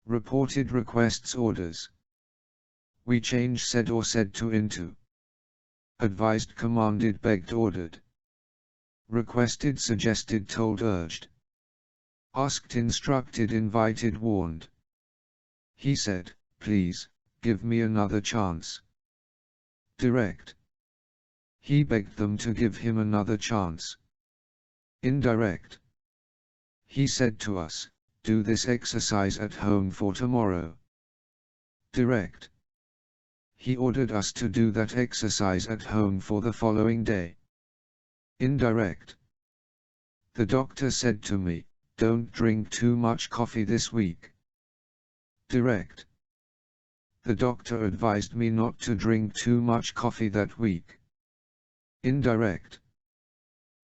Reported requests orders. We change said or said to into. Advised, commanded, begged, ordered. Requested, suggested, told, urged. Asked, instructed, invited, warned. He said, please, give me another chance. Direct. He begged them to give him another chance. Indirect. He said to us, do this exercise at home for tomorrow. Direct. He ordered us to do that exercise at home for the following day. Indirect. The doctor said to me, don't drink too much coffee this week. Direct. The doctor advised me not to drink too much coffee that week. Indirect.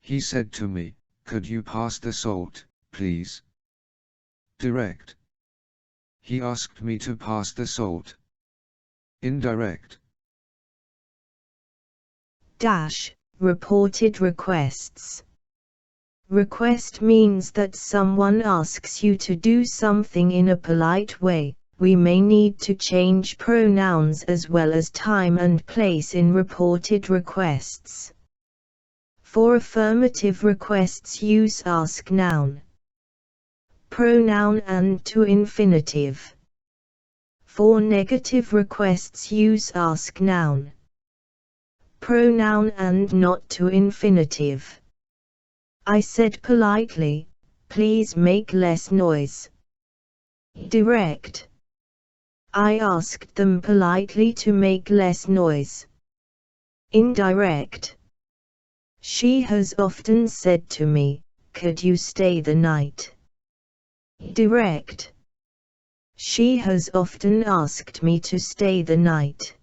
He said to me, could you pass the salt, please? Direct. He asked me to pass the salt. Indirect. Reported requests. Request means that someone asks you to do something in a polite way. We may need to change pronouns as well as time and place in reported requests. For affirmative requests, use ask noun, pronoun and to infinitive. For negative requests, use ask noun, pronoun and not to infinitive. I said politely, please make less noise. Direct. I asked them politely to make less noise. Indirect. She has often said to me, could you stay the night? Direct. She has often asked me to stay the night.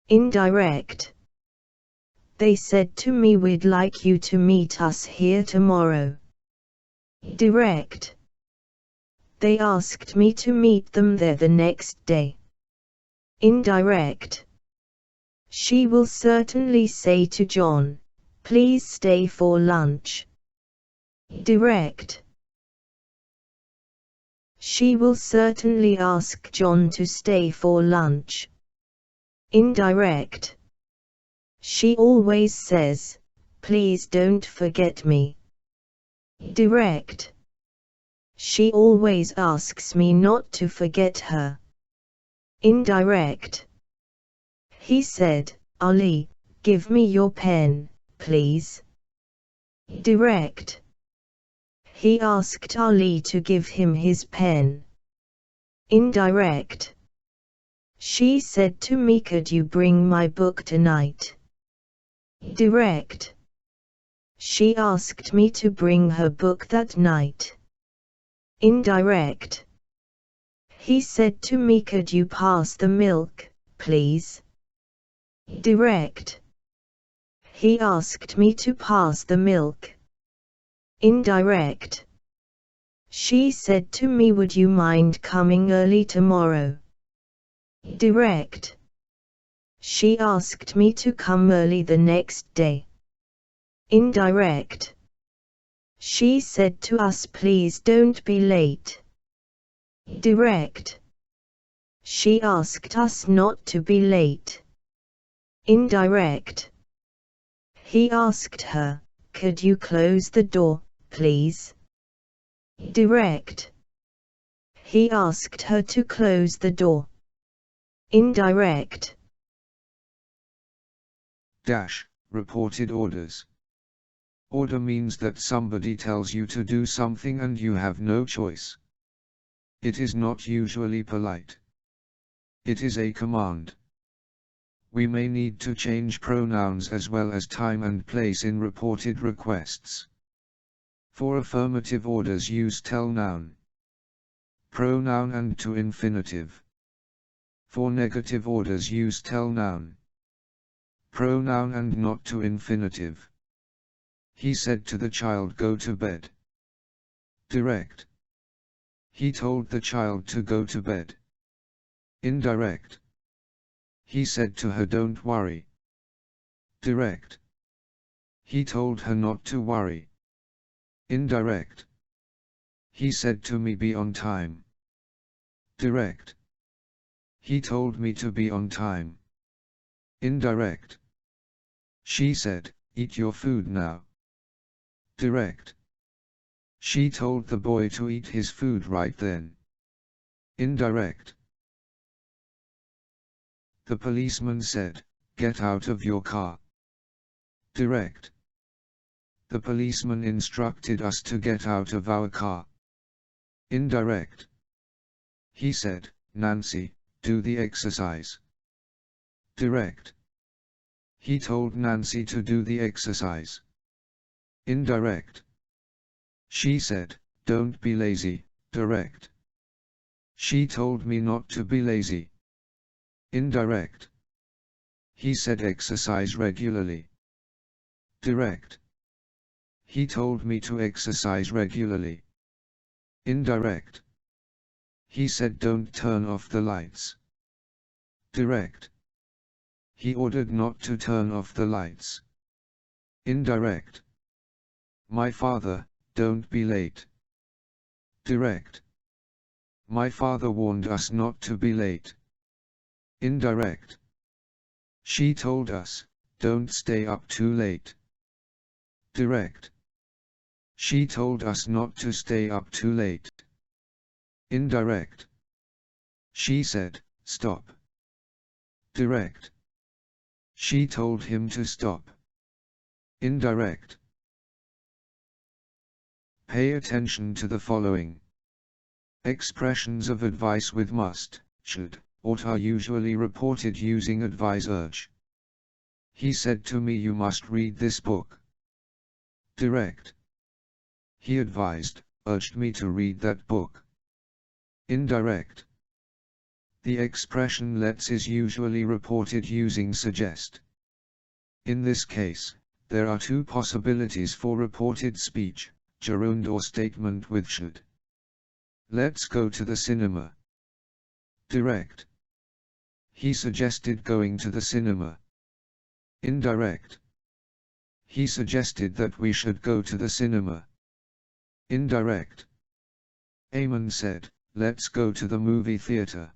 Indirect. They said to me, we'd like you to meet us here tomorrow. Direct. They asked me to meet them there the next day. Indirect. She will certainly say to John, please stay for lunch. Direct. She will certainly ask John to stay for lunch. Indirect. She always says, please don't forget me. Direct. She always asks me not to forget her. Indirect. He said, Ali, give me your pen, please. Direct. He asked Ali to give him his pen. Indirect. She said to me, could you bring my book tonight? Direct. She asked me to bring her book that night. Indirect. He said to me, could you pass the milk, please? Direct. He asked me to pass the milk. Indirect. She said to me, would you mind coming early tomorrow? Direct. She asked me to come early the next day. Indirect. She said to us, please don't be late. Direct. She asked us not to be late. Indirect. He asked her, could you close the door, please? Direct. He asked her to close the door. Indirect. Reported orders. Order means that somebody tells you to do something and you have no choice. It is not usually polite. It is a command. We may need to change pronouns as well as time and place in reported requests. For affirmative orders, use tell noun, pronoun and to infinitive. For negative orders, use tell noun, pronoun and not to infinitive. He said to the child, go to bed. Direct. He told the child to go to bed. Indirect. He said to her, don't worry. Direct. He told her not to worry. Indirect. He said to me, be on time. Direct. He told me to be on time. Indirect. She said, eat your food now. Direct. She told the boy to eat his food right then. Indirect. The policeman said, get out of your car. Direct. The policeman instructed us to get out of our car. Indirect. He said, Nancy, do the exercise. Direct. He told Nancy to do the exercise. Indirect. She said, don't be lazy. Direct. She told me not to be lazy. Indirect. He said exercise regularly. Direct. He told me to exercise regularly. Indirect. He said don't turn off the lights. Direct. He ordered not to turn off the lights. Indirect. My father, don't be late. Direct. My father warned us not to be late. Indirect. She told us, don't stay up too late. Direct. She told us not to stay up too late. Indirect. She said, stop. Direct. She told him to stop. Indirect. Pay attention to the following. Expressions of advice with must, should, ought are usually reported using advise urge. He said to me you must read this book. Direct. He advised, urged me to read that book. Indirect. The expression let's is usually reported using suggest. In this case, there are two possibilities for reported speech, gerund or statement with should. Let's go to the cinema. Direct. He suggested going to the cinema. Indirect. He suggested that we should go to the cinema. Indirect. Eamon said, let's go to the movie theater.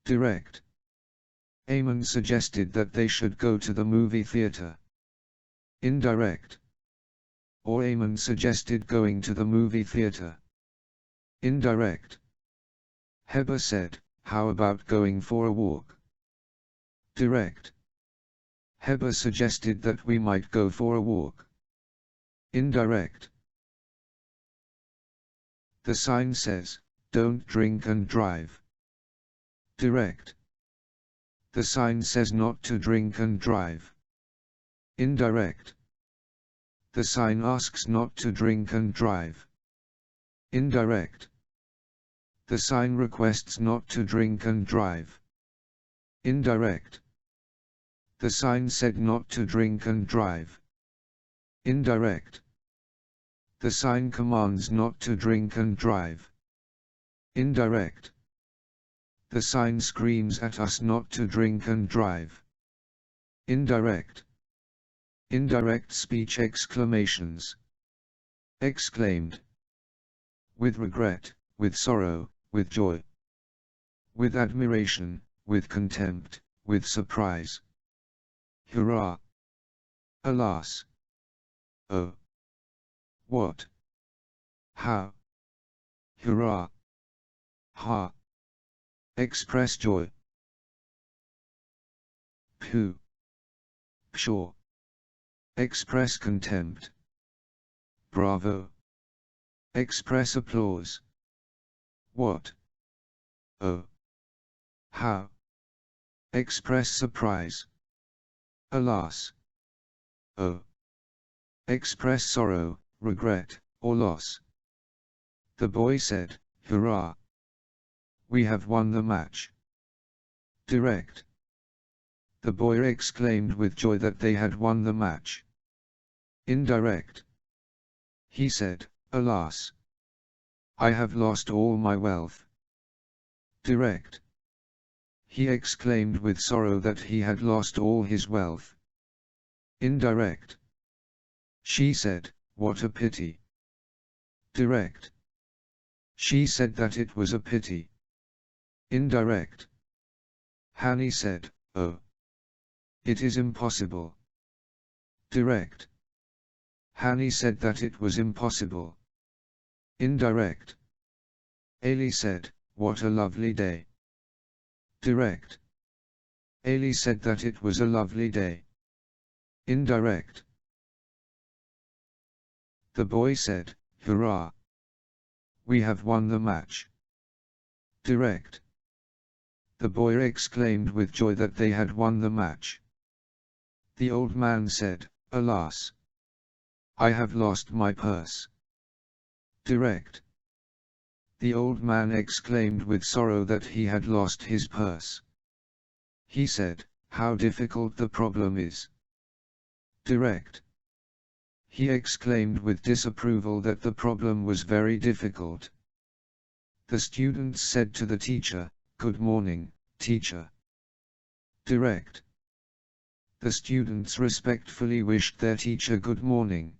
Direct. Eamon suggested that they should go to the movie theater. Indirect. Or Eamon suggested going to the movie theater. Indirect. Heber said, how about going for a walk? Direct. Heber suggested that we might go for a walk. Indirect. The sign says, don't drink and drive. Direct. The sign says not to drink and drive. Indirect. The sign asks not to drink and drive. Indirect. The sign requests not to drink and drive. Indirect. The sign said not to drink and drive. Indirect. The sign commands not to drink and drive. Indirect. The sign screams at us not to drink and drive. Indirect. Indirect speech exclamations. Exclaimed. With regret, with sorrow, with joy. With admiration, with contempt, with surprise. Hurrah! Alas! Oh! What? How? Hurrah! Ha! Express joy. Pooh! Pshaw! Express contempt. Bravo! Express applause. What? Oh! How? Express surprise. Alas! Oh! Express sorrow, regret, or loss. The boy said, hurrah! We have won the match. Direct. The boy exclaimed with joy that they had won the match. Indirect. He said, alas! I have lost all my wealth. Direct. He exclaimed with sorrow that he had lost all his wealth. Indirect. She said, what a pity. Direct. She said that it was a pity. Indirect. Hani said, "Oh. It is impossible." Direct. Hani said that it was impossible. Indirect. Ali said, "What a lovely day." Direct. Ali said that it was a lovely day. Indirect. The boy said, "Hurrah! We have won the match." Direct. The boy exclaimed with joy that they had won the match. The old man said, "Alas! I have lost my purse." Direct. The old man exclaimed with sorrow that he had lost his purse. He said, "How difficult the problem is." Direct. He exclaimed with disapproval that the problem was very difficult. The students said to the teacher, "Good morning, teacher." Direct. The students respectfully wished their teacher good morning.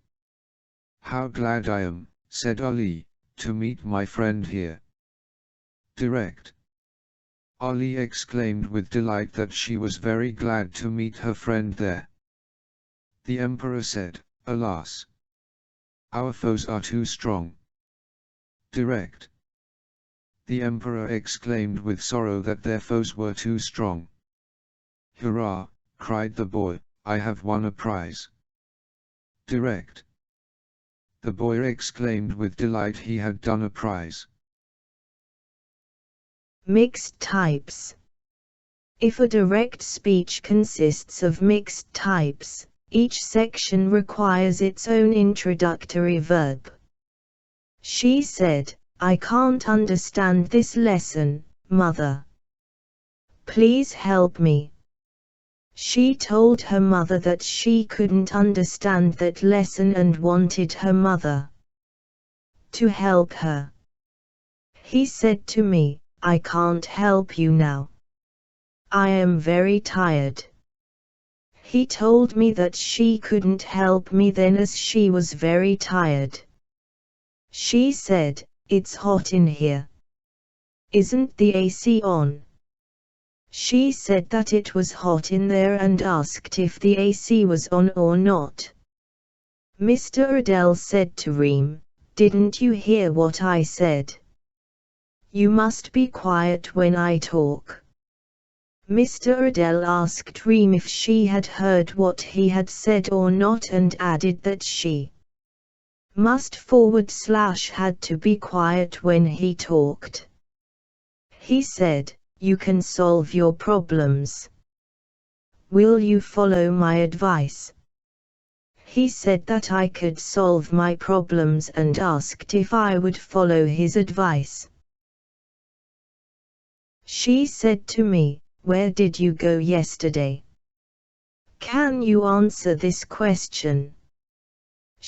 "How glad I am," said Ali, "to meet my friend here." Direct. Ali exclaimed with delight that she was very glad to meet her friend there. The emperor said, "Alas! Our foes are too strong." Direct. The emperor exclaimed with sorrow that their foes were too strong. "Hurrah!" cried the boy, "I have won a prize." Direct. The boy exclaimed with delight he had done a prize. Mixed types. If a direct speech consists of mixed types, each section requires its own introductory verb. She said, "I can't understand this lesson, Mother. Please help me." She told her mother that she couldn't understand that lesson and wanted her mother to help her. He said to me, "I can't help you now. I am very tired." He told me that she couldn't help me then as she was very tired. She said, "It's hot in here. Isn't the AC on?" She said that it was hot in there and asked if the AC was on or not. Mr. Adele said to Reem, "Didn't you hear what I said? You must be quiet when I talk." Mr. Adele asked Reem if she had heard what he had said or not and added that she must / had to be quiet when he talked. He said, "You can solve your problems. Will you follow my advice?" He said that I could solve my problems and asked if I would follow his advice. She said to me, "Where did you go yesterday? Can you answer this question?"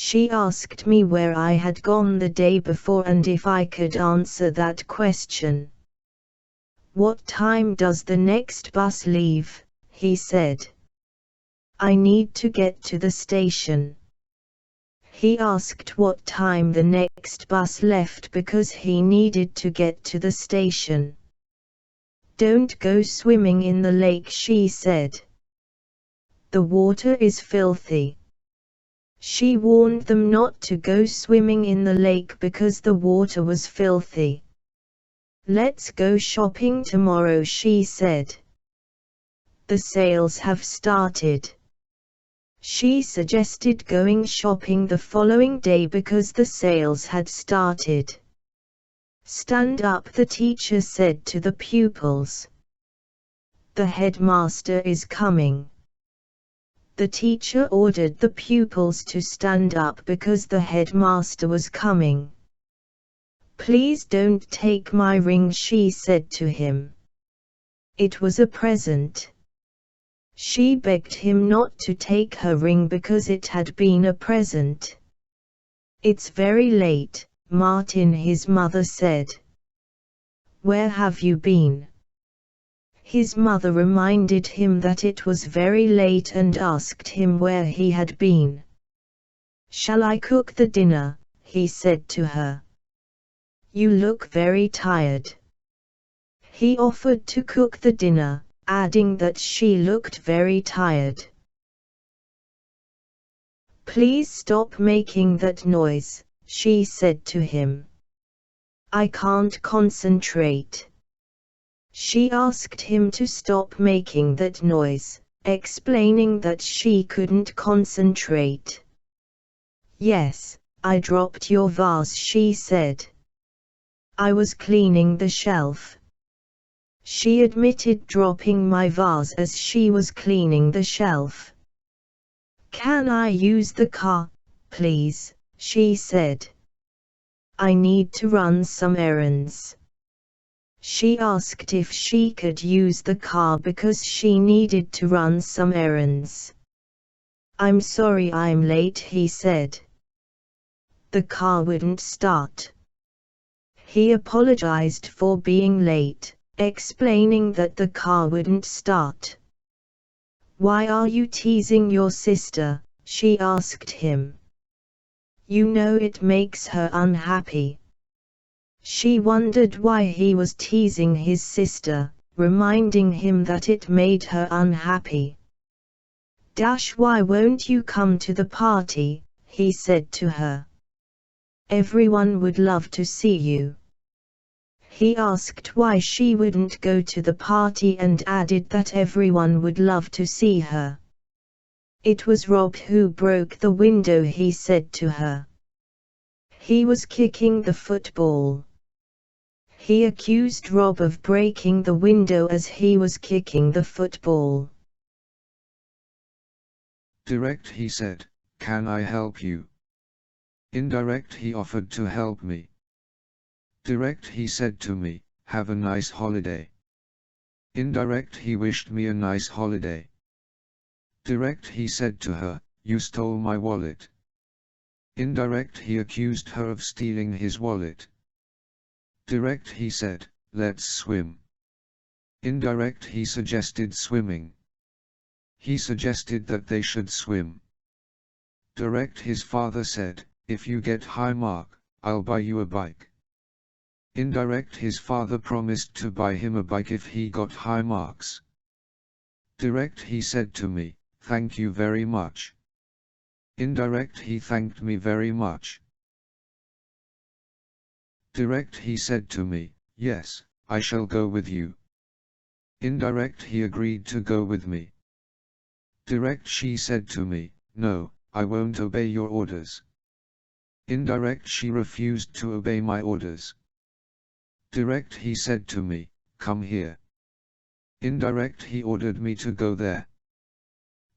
She asked me where I had gone the day before and if I could answer that question. "What time does the next bus leave?" he said. "I need to get to the station." He asked what time the next bus left because he needed to get to the station. "Don't go swimming in the lake," she said. "The water is filthy." She warned them not to go swimming in the lake because the water was filthy. "Let's go shopping tomorrow," she said. "The sales have started." She suggested going shopping the following day because the sales had started. "Stand up," the teacher said to the pupils. "The headmaster is coming." The teacher ordered the pupils to stand up because the headmaster was coming. "Please don't take my ring," she said to him. It was a present. She begged him not to take her ring because it had been a present. "It's very late, Martin," his mother said. "Where have you been?" His mother reminded him that it was very late and asked him where he had been. "Shall I cook the dinner?" he said to her. "You look very tired." He offered to cook the dinner, adding that she looked very tired. "Please stop making that noise," she said to him. "I can't concentrate." She asked him to stop making that noise, explaining that she couldn't concentrate. "Yes, I dropped your vase," she said. "I was cleaning the shelf." She admitted dropping my vase as she was cleaning the shelf. "Can I use the car, please?" she said. "I need to run some errands." She asked if she could use the car because she needed to run some errands. "I'm sorry I'm late," he said. The car wouldn't start. He apologized for being late, explaining that the car wouldn't start. "Why are you teasing your sister?" she asked him. "You know it makes her unhappy." She wondered why he was teasing his sister, reminding him that it made her unhappy. "Why won't you come to the party?" he said to her. "Everyone would love to see you." He asked why she wouldn't go to the party and added that everyone would love to see her. "It was Rob who broke the window," he said to her. He was kicking the football. He accused Rob of breaking the window as he was kicking the football. Direct, he said, "Can I help you?" Indirect, he offered to help me. Direct, he said to me, "Have a nice holiday." Indirect, he wished me a nice holiday. Direct, he said to her, "You stole my wallet." Indirect, he accused her of stealing his wallet. Direct, he said, "Let's swim." Indirect, he suggested swimming. He suggested that they should swim. Direct, his father said, "If you get high mark, I'll buy you a bike." Indirect, his father promised to buy him a bike if he got high marks. Direct, he said to me, "Thank you very much." Indirect, he thanked me very much. Direct, he said to me, "Yes, I shall go with you." Indirect, he agreed to go with me. Direct, she said to me, "No, I won't obey your orders." Indirect, she refused to obey my orders. Direct, he said to me, "Come here." Indirect, he ordered me to go there.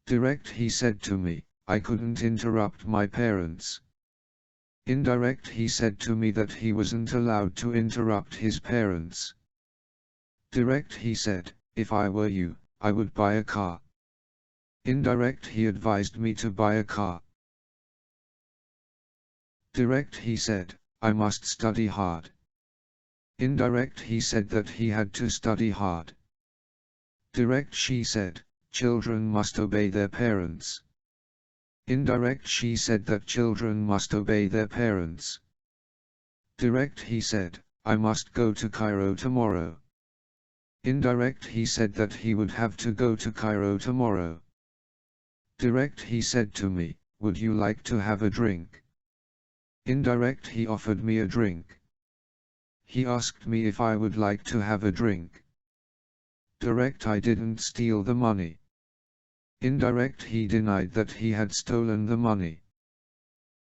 Direct, he said to me, I couldn't interrupt my parents. Indirect, he said to me that he wasn't allowed to interrupt his parents. Direct, he said, "If I were you, I would buy a car." Indirect, he advised me to buy a car. Direct, he said, "I must study hard." Indirect, he said that he had to study hard. Direct, she said, "Children must obey their parents." Indirect, she said that children must obey their parents. Direct, he said, "I must go to Cairo tomorrow." Indirect, he said that he would have to go to Cairo tomorrow. Direct, he said to me, "Would you like to have a drink?" Indirect, he offered me a drink. He asked me if I would like to have a drink. Direct, I didn't steal the money. Indirect, he denied that he had stolen the money.